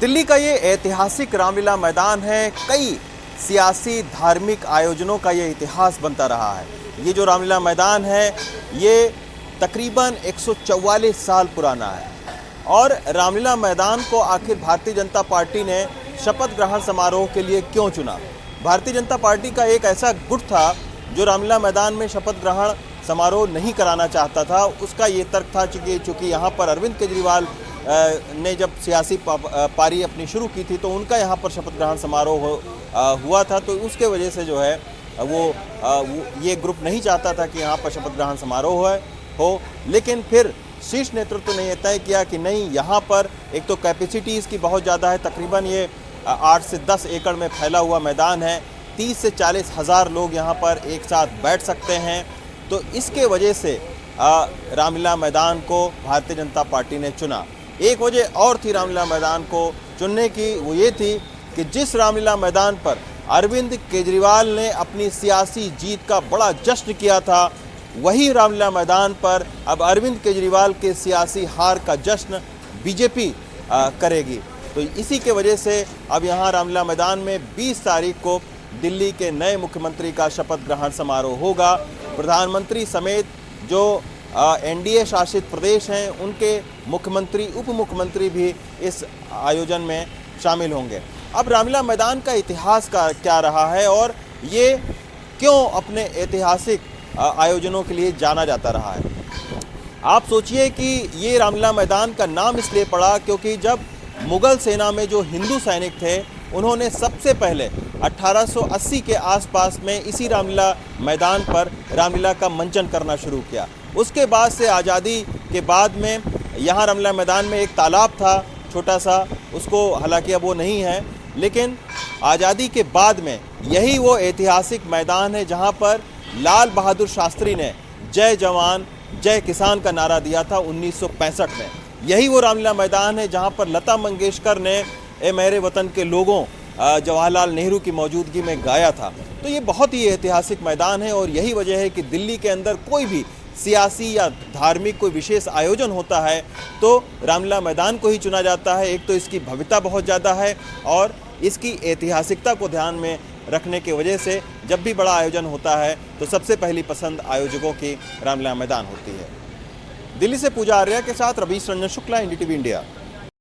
दिल्ली का ये ऐतिहासिक रामलीला मैदान है, कई सियासी धार्मिक आयोजनों का ये इतिहास बनता रहा है। ये जो रामलीला मैदान है ये तकरीबन 144 साल पुराना है और रामलीला मैदान को आखिर भारतीय जनता पार्टी ने शपथ ग्रहण समारोह के लिए क्यों चुना? भारतीय जनता पार्टी का एक ऐसा गुट था जो रामलीला मैदान में शपथ ग्रहण समारोह नहीं कराना चाहता था। उसका ये तर्क था कि चूँकि यहाँ पर अरविंद केजरीवाल ने जब सियासी पारी अपनी शुरू की थी तो उनका यहाँ पर शपथ ग्रहण समारोह हुआ था, तो उसके वजह से जो है वो ये ग्रुप नहीं चाहता था कि यहाँ पर शपथ ग्रहण समारोह हो। लेकिन फिर शीर्ष नेतृत्व ने यह तय किया कि नहीं, यहाँ पर एक तो कैपेसिटी इसकी बहुत ज़्यादा है, तकरीबन ये 8 से 10 एकड़ में फैला हुआ मैदान है, 30 से 40 हज़ार लोग यहाँ पर एक साथ बैठ सकते हैं। तो इसके वजह से रामलीला मैदान को भारतीय जनता पार्टी ने चुना। एक वजह और थी रामलीला मैदान को चुनने की, वो ये थी कि जिस रामलीला मैदान पर अरविंद केजरीवाल ने अपनी सियासी जीत का बड़ा जश्न किया था, वही रामलीला मैदान पर अब अरविंद केजरीवाल के सियासी हार का जश्न बीजेपी करेगी। तो इसी के वजह से अब यहाँ रामलीला मैदान में 20 तारीख को दिल्ली के नए मुख्यमंत्री का शपथ ग्रहण समारोह होगा। प्रधानमंत्री समेत जो एनडीए शासित प्रदेश हैं उनके मुख्यमंत्री, उप मुख्यमंत्री भी इस आयोजन में शामिल होंगे। अब रामलीला मैदान का इतिहास का क्या रहा है और ये क्यों अपने ऐतिहासिक आयोजनों के लिए जाना जाता रहा है? आप सोचिए कि ये रामलीला मैदान का नाम इसलिए पड़ा क्योंकि जब मुगल सेना में जो हिंदू सैनिक थे उन्होंने सबसे पहले 1880 के आसपास में इसी रामलीला मैदान पर रामलीला का मंचन करना शुरू किया। उसके बाद से आज़ादी के बाद में यहाँ रामलीला मैदान में एक तालाब था छोटा सा, उसको हालांकि अब वो नहीं है, लेकिन आज़ादी के बाद में यही वो ऐतिहासिक मैदान है जहाँ पर लाल बहादुर शास्त्री ने जय जवान जय किसान का नारा दिया था 1965 में। यही वो रामलीला मैदान है जहाँ पर लता मंगेशकर ने ए मेरे वतन के लोगों जवाहरलाल नेहरू की मौजूदगी में गाया था। तो ये बहुत ही ऐतिहासिक मैदान है और यही वजह है कि दिल्ली के अंदर कोई भी सियासी या धार्मिक कोई विशेष आयोजन होता है तो रामलीला मैदान को ही चुना जाता है। एक तो इसकी भव्यता बहुत ज़्यादा है और इसकी ऐतिहासिकता को ध्यान में रखने की वजह से जब भी बड़ा आयोजन होता है तो सबसे पहली पसंद आयोजकों की रामलीला मैदान होती है। दिल्ली से पूजा आर्या के साथ रवीश रंजन शुक्ला, एनडीटीवी इंडिया।